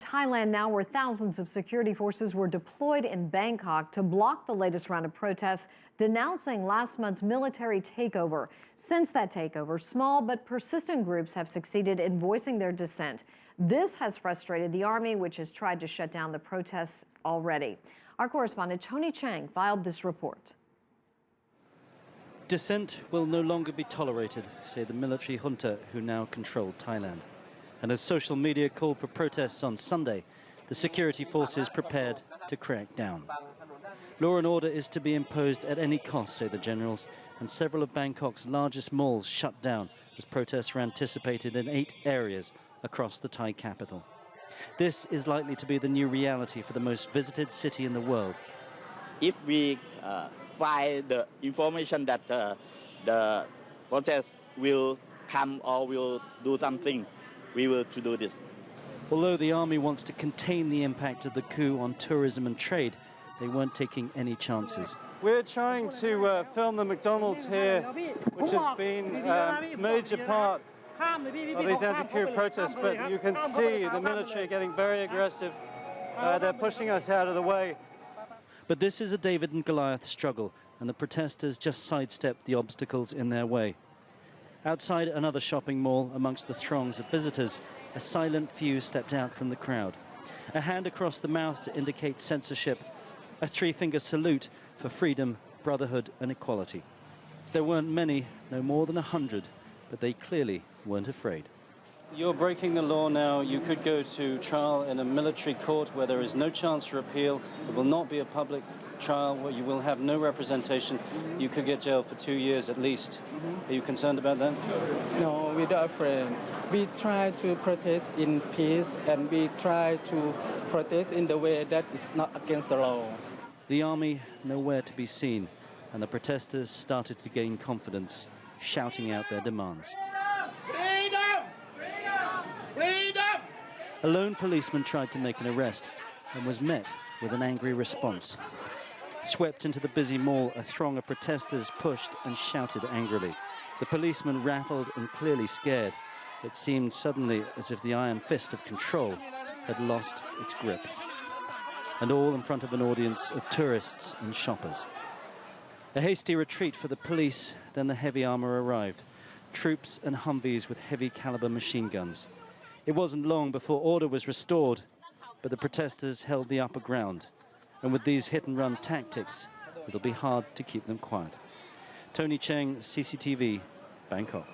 Thailand now, where thousands of security forces were deployed in Bangkok to block the latest round of protests denouncing last month's military takeover. Since that takeover, small but persistent groups have succeeded in voicing their dissent. This has frustrated the army, which has tried to shut down the protests already. Our correspondent Tony Cheng filed this report. Dissent will no longer be tolerated, say the military junta who now control Thailand. And as social media called for protests on Sunday, the security forces prepared to crack down. Law and order is to be imposed at any cost, say the generals, and several of Bangkok's largest malls shut down as protests were anticipated in 8 areas across the Thai capital. This is likely to be the new reality for the most visited city in the world. If we find the information that the protest will come or will do something, we will to do this. Although the army wants to contain the impact of the coup on tourism and trade, they weren't taking any chances. We're trying to film the McDonald's here, which has been a major part of these anti-coup protests, but you can see the military getting very aggressive. They're pushing us out of the way. But this is a David and Goliath struggle, and the protesters just sidestepped the obstacles in their way. Outside another shopping mall, amongst the throngs of visitors, a silent few stepped out from the crowd. A hand across the mouth to indicate censorship, a 3-finger salute for freedom, brotherhood and equality. There weren't many, no more than 100, but they clearly weren't afraid. You're breaking the law now. You could go to trial in a military court where there is no chance for appeal. It will not be a public trial where you will have no representation. You could get jailed for 2 years at least. Are you concerned about that? No, we're not afraid. We try to protest in peace, and we try to protest in the way that is not against the law. The army nowhere to be seen, and the protesters started to gain confidence, shouting out their demands. Freedom! Freedom! Freedom! A lone policeman tried to make an arrest and was met with an angry response. Swept into the busy mall, a throng of protesters pushed and shouted angrily. The policeman rattled and clearly scared. It seemed suddenly as if the iron fist of control had lost its grip. And all in front of an audience of tourists and shoppers. A hasty retreat for the police, then the heavy armor arrived. Troops and Humvees with heavy caliber machine guns. It wasn't long before order was restored, but the protesters held the upper ground. And with these hit-and-run tactics, it'll be hard to keep them quiet. Tony Cheng, CCTV, Bangkok.